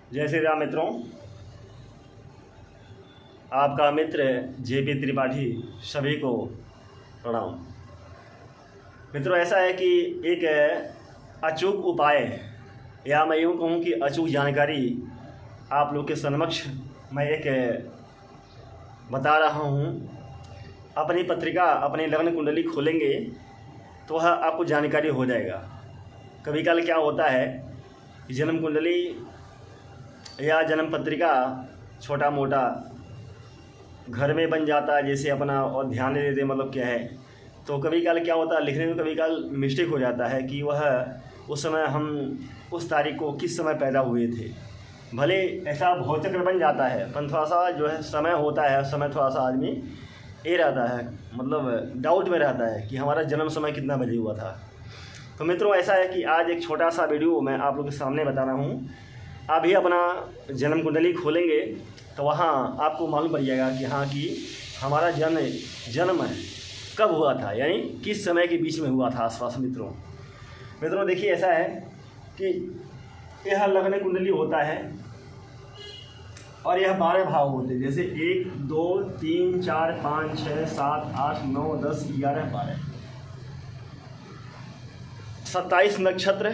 जय श्री राम मित्रों। आपका मित्र जेपी त्रिपाठी सभी को प्रणाम। मित्रों, ऐसा है कि एक अचूक उपाय या मैं यूँ कहूँ कि अचूक जानकारी आप लोग के समक्ष मैं एक बता रहा हूँ। अपनी पत्रिका, अपनी लग्न कुंडली खोलेंगे तो वह आपको जानकारी हो जाएगा। कभी कल क्या होता है, जन्म कुंडली या जन्म पत्रिका छोटा मोटा घर में बन जाता है जैसे अपना, और ध्यान नहीं देते मतलब क्या है। तो कभी कल क्या होता है, लिखने में कभी कल मिस्टेक हो जाता है कि वह उस समय हम उस तारीख को किस समय पैदा हुए थे। भले ऐसा भव चक्र बन जाता है पर थोड़ा सा जो है समय होता है, समय थोड़ा सा आदमी ये रहता है, मतलब डाउट में रहता है कि हमारा जन्म समय कितना बजे हुआ था। तो मित्रों, ऐसा है कि आज एक छोटा सा वीडियो मैं आप लोग के सामने बता रहा हूँ। अभी अपना जन्म कुंडली खोलेंगे तो वहाँ आपको मालूम पड़ जाएगा कि हाँ कि हमारा जन्म कब हुआ था, यानी किस समय के बीच में हुआ था आसपास। मित्रों देखिए, ऐसा है कि यह लग्न कुंडली होता है और यह 12 भाव होते हैं, जैसे 1 2 3 4 5 6 7 8 9 10 11 12 27 नक्षत्र,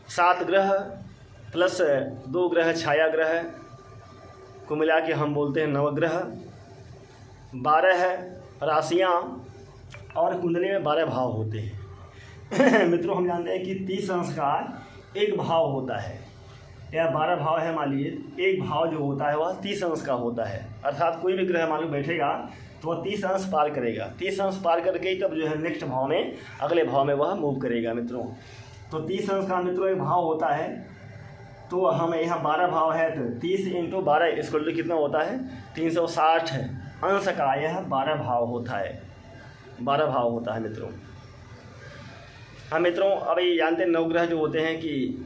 7 ग्रह प्लस 2 ग्रह छाया ग्रह को मिला के हम बोलते हैं नवग्रह, 12 राशियाँ और कुंडली में 12 भाव होते हैं। मित्रों, हम जानते हैं कि 30 अंश का एक भाव होता है, या 12 भाव है। मान लीजिए एक भाव जो होता है वह 30 अंश का होता है, अर्थात कोई भी ग्रह मान लो बैठेगा तो वह 30 अंश पार करेगा। 30 अंश पार करके ही तब जो है नेक्स्ट भाव में, अगले भाव में वह मूव करेगा। मित्रों तो 30 अंश का मित्रों एक भाव होता है। तो हम यहाँ 12 भाव है तो 30 × 12 इसको कितना होता है, 360 अंश का यह 12 भाव होता है, 12 भाव होता है मित्रों। हाँ मित्रों, अभी जानते हैं नवग्रह जो होते हैं कि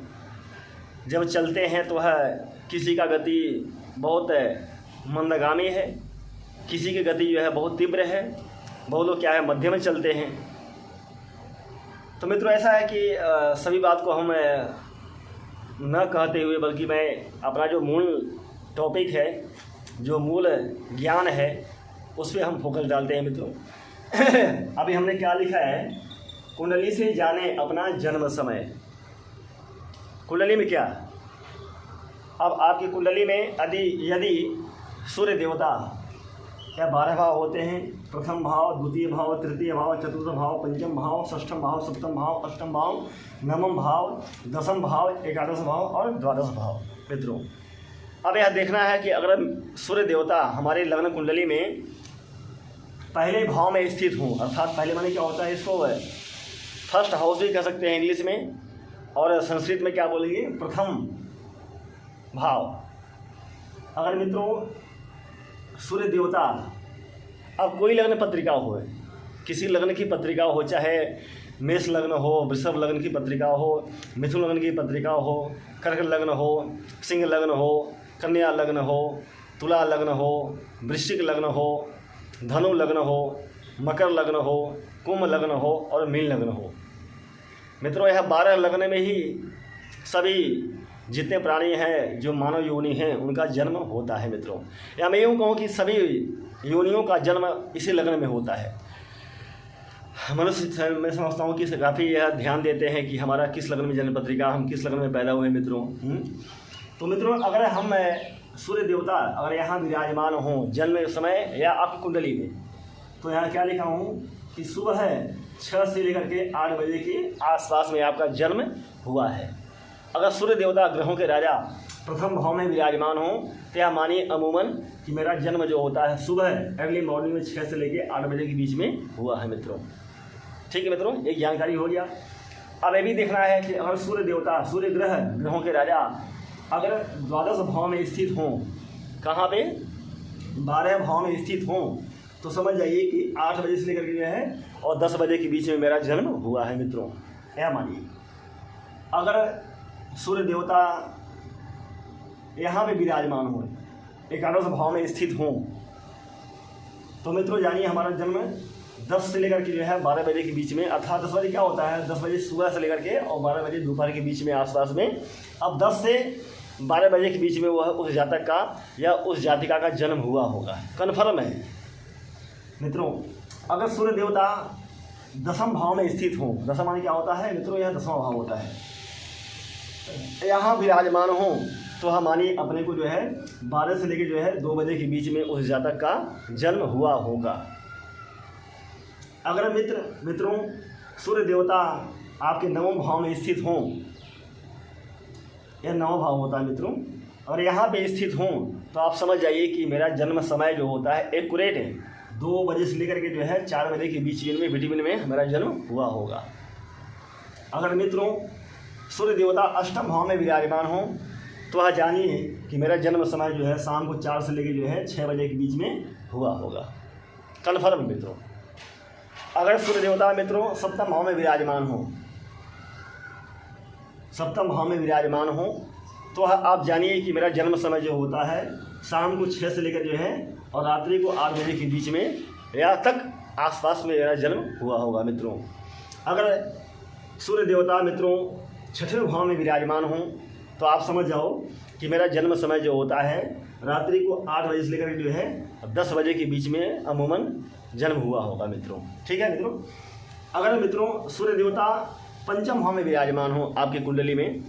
जब चलते हैं तो वह किसी का गति बहुत मंदगामी है, किसी की गति जो है बहुत तीव्र है, बहुत लोग क्या है मध्य में चलते हैं। तो मित्रों ऐसा है कि सभी बात को हम न कहते हुए, बल्कि मैं अपना जो मूल टॉपिक है, जो मूल ज्ञान है, उस पर हम फोकस डालते हैं। मित्रों अभी हमने क्या लिखा है, कुंडली से जाने अपना जन्म समय। कुंडली में क्या, अब आपकी कुंडली में यदि सूर्य देवता या 12 भाव होते हैं, प्रथम भाव, द्वितीय भाव, तृतीय भाव, चतुर्थ भाव, पंचम भाव, षष्ठम भाव, सप्तम भाव, अष्टम भाव, नवम भाव, दसम भाव, एकादश भाव और द्वादश भाव। मित्रों अब यह देखना है कि अगर सूर्य देवता हमारे लग्न कुंडली में पहले भाव में स्थित हों, अर्थात पहले माने क्या होता है, इसको फर्स्ट हाउस भी कह सकते हैं इंग्लिश में, और संस्कृत में क्या बोलेंगे, प्रथम भाव। अगर मित्रों सूर्य देवता, अब कोई लग्न पत्रिका हो, किसी लग्न की पत्रिका हो, चाहे मेष लग्न हो, वृषभ लग्न की पत्रिका हो, मिथुन लग्न की पत्रिका हो, कर्क लग्न हो, सिंह लग्न हो, कन्या लग्न हो, तुला लग्न हो, वृश्चिक लग्न हो, धनु लग्न हो, मकर लग्न हो, कुंभ लग्न हो और मीन लग्न हो। मित्रों यह 12 लग्न में ही सभी जितने प्राणी हैं जो मानव योनि हैं उनका जन्म होता है। मित्रों या मैं यूँ कहूँ कि सभी योनियों का जन्म इसी लग्न में होता है। मनुष्य, मैं समझता हूँ कि काफ़ी यह ध्यान देते हैं कि हमारा किस लग्न में जन्म पत्रिका, हम किस लग्न में पैदा हुए। मित्रों तो मित्रों अगर हम सूर्य देवता अगर यहाँ विराजमान हों जन्म समय या आपकी कुंडली में, तो यहाँ क्या लिखा हूँ कि सुबह 6 से लेकर के 8 बजे के आसपास में आपका जन्म हुआ है। अगर सूर्य देवता ग्रहों के राजा प्रथम भाव में विराजमान हो तो यह मानिए अमूमन कि मेरा जन्म जो होता है सुबह अर्ली मॉर्निंग में 6 से लेकर 8 बजे के बीच में हुआ है। मित्रों ठीक है मित्रों, एक जानकारी हो गया। अब ये भी देखना है कि अगर सूर्य देवता, सूर्य ग्रहों के राजा अगर द्वादश भाव में स्थित हों, कहाँ पे, 12 भाव में स्थित हों, तो समझ जाइए कि 8 बजे से लेकर के जो है और 10 बजे के बीच में मेरा जन्म हुआ है। मित्रों यह मानिए अगर सूर्य देवता यहाँ पे विराजमान हो, एकादश भाव में स्थित हों, तो मित्रों जानिए हमारा जन्म 10 से लेकर के जो है 12 बजे के बीच में, अर्थात 10 बजे क्या होता है, 10 बजे सुबह से लेकर के और 12 बजे दोपहर के बीच में आसपास में। अब 10 से 12 बजे के बीच में वह उस जातक का या उस जातिका का जन्म हुआ होगा, कन्फर्म है मित्रों। अगर सूर्य देवता 10वें भाव में स्थित हो, 10वां माने क्या होता है मित्रों, यह 10वां भाव होता है, यहाँ विराजमान हो, तो हम मानिए अपने को जो है 12 से लेकर जो है 2 बजे के बीच में उस जातक का जन्म हुआ होगा। अगर मित्रों सूर्य देवता आपके 9वें भाव में स्थित हों, यह 9वां भाव होता है मित्रों, और यहाँ पे स्थित हों तो आप समझ जाइए कि मेरा जन्म समय जो होता है एक्यूरेट है, 2 बजे से लेकर के जो है 4 बजे के बीच में बिटवीन में मेरा जन्म हुआ होगा। अगर मित्रों सूर्य देवता 8वें भाव में विराजमान हो तो वह जानिए कि मेरा जन्म समय जो है शाम को 4 से लेकर जो है 6 बजे के बीच में हुआ होगा, कन्फर्म मित्रों। अगर सूर्य देवता मित्रों 7वें भाव में विराजमान हो, 7वें भाव में विराजमान हो तो आप जानिए कि मेरा जन्म समय जो होता है शाम को 6 से लेकर जो है और रात्रि को 8 बजे के बीच में या तक आसपास में मेरा जन्म हुआ होगा मित्रों। अगर सूर्य देवता मित्रों 6वें भाव में विराजमान हो तो आप समझ जाओ कि मेरा जन्म समय जो होता है रात्रि को 8 बजे से लेकर जो है 10 बजे के बीच में अमूमन जन्म हुआ होगा मित्रों, ठीक है मित्रों। अगर मित्रों सूर्य देवता 5वें भाव में विराजमान हो आपकी कुंडली में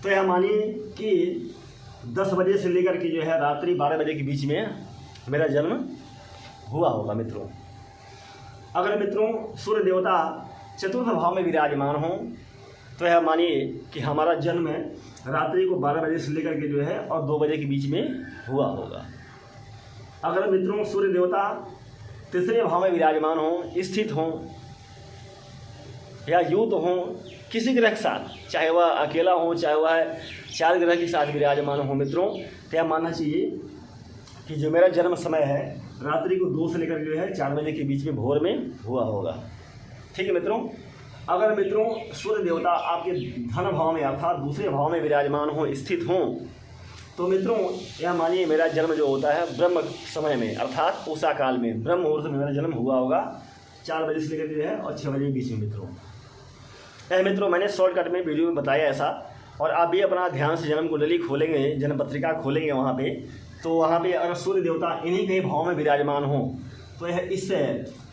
तो यह मानिए कि 10 बजे से लेकर के जो है रात्रि 12 बजे के बीच में मेरा जन्म हुआ होगा मित्रों। अगर मित्रों सूर्य देवता 4th भाव में विराजमान हो तो यह मानिए कि हमारा जन्म रात्रि को 12 बजे से लेकर के जो है और 2 बजे के बीच में हुआ होगा। अगर मित्रों सूर्य देवता 3रे भाव में विराजमान हो, स्थित हों या युत हों किसी ग्रह के साथ, चाहे वह अकेला हो चाहे वह 4 ग्रह के साथ विराजमान हो मित्रों, तो यह मानना चाहिए कि जो मेरा जन्म समय है रात्रि को 2 से लेकर जो है 4 बजे के बीच में भोर में हुआ होगा, ठीक है मित्रों। अगर मित्रों सूर्य देवता आपके धन भाव में अर्थात 2रे भाव में विराजमान हो, स्थित हों तो मित्रों यह मानिए मेरा जन्म जो होता है ब्रह्म समय में अर्थात उषा काल में, ब्रह्म मुहूर्त में मेरा जन्म हुआ होगा, 4 बजे से लेकर जो है और 6 बजे के बीच में मित्रों। यह मित्रों मैंने शॉर्टकट में वीडियो में बताया ऐसा, और आप भी अपना ध्यान से जन्म कुंडली खोलेंगे, जन्म पत्रिका खोलेंगे वहाँ पे, तो वहाँ पे अगर सूर्य देवता इन्हीं के भाव में विराजमान हो तो यह इस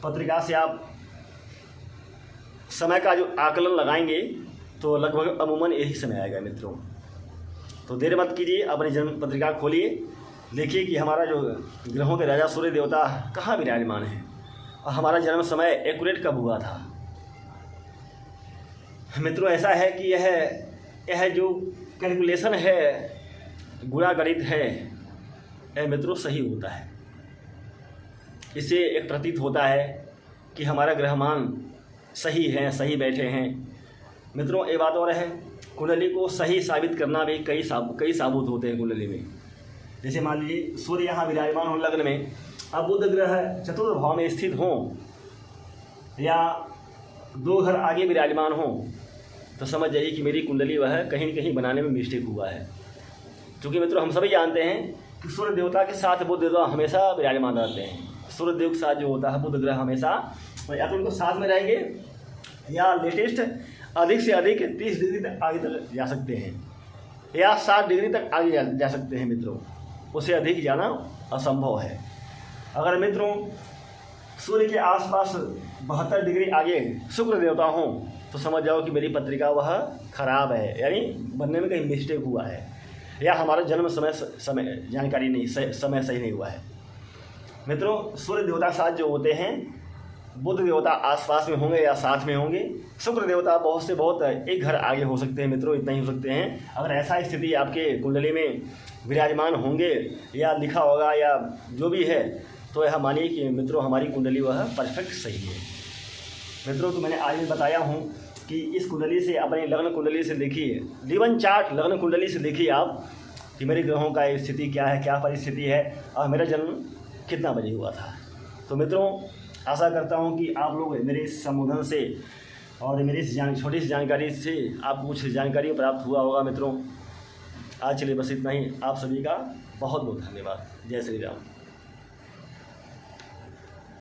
पत्रिका से आप समय का जो आकलन लगाएंगे तो लगभग अमूमन यही समय आएगा मित्रों। तो देर मत कीजिए, अपनी जन्म पत्रिका खोलिए, देखिए कि हमारा जो ग्रहों के राजा सूर्य देवता कहाँ विराजमान है और हमारा जन्म समय एक्यूरेट कब हुआ था मित्रों। ऐसा है कि यह जो कैलकुलेशन है, गुणा गणित है, यह मित्रों सही होता है। इससे एक प्रतीत होता है कि हमारा ग्रहमान सही है, सही बैठे हैं मित्रों। एक बात और है, कुंडली को सही साबित करना भी कई साबुत होते हैं कुंडली में। जैसे मान लीजिए सूर्य यहाँ विराजमान हो लग्न में, अब बुध ग्रह 4th भाव में स्थित हों या 2 घर आगे विराजमान हों तो समझ जाइए कि मेरी कुंडली वह कहीं न कहीं बनाने में मिस्टेक हुआ है। क्योंकि मित्रों हम सभी जानते हैं कि सूर्य देवता के साथ बुध देवता हमेशा विराजमान रहते हैं। सूर्य देव के साथ जो होता है बुध ग्रह हमेशा या तो उनको साथ में रहेंगे या लेटेस्ट अधिक से अधिक 30 डिग्री तक आगे तक जा सकते हैं या 60 डिग्री तक आगे जा सकते हैं मित्रों, उससे अधिक जाना असंभव है। अगर मित्रों सूर्य के आसपास 72 डिग्री आगे शुक्र देवता हों तो समझ जाओ कि मेरी पत्रिका वह खराब है, यानी बनने में कहीं मिस्टेक हुआ है या हमारा जन्म समय जानकारी नहीं, समय सही नहीं हुआ है मित्रों। सूर्य देवता साथ जो होते हैं, बुध देवता आसपास में होंगे या साथ में होंगे, शुक्र देवता बहुत से बहुत 1 घर आगे हो सकते हैं मित्रों, इतना ही हो सकते हैं। अगर ऐसा स्थिति आपके कुंडली में विराजमान होंगे या लिखा होगा या जो भी है तो यह मानिए कि मित्रों हमारी कुंडली वह परफेक्ट सही है मित्रों। तो मैंने आज बताया हूँ कि इस कुंडली से, अपनी लग्न कुंडली से देखिए, जीवन चार्ट लग्न कुंडली से देखिए आप कि मेरे ग्रहों का स्थिति क्या है, क्या परिस्थिति है और मेरा जन्म कितना बजे हुआ था। तो मित्रों आशा करता हूं कि आप लोग मेरे इस संबोधन से और मेरी इस छोटी सी जानकारी से आपको कुछ जानकारी प्राप्त हुआ होगा मित्रों। आज चलिए बस इतना ही। आप सभी का बहुत बहुत धन्यवाद। जय श्री राम।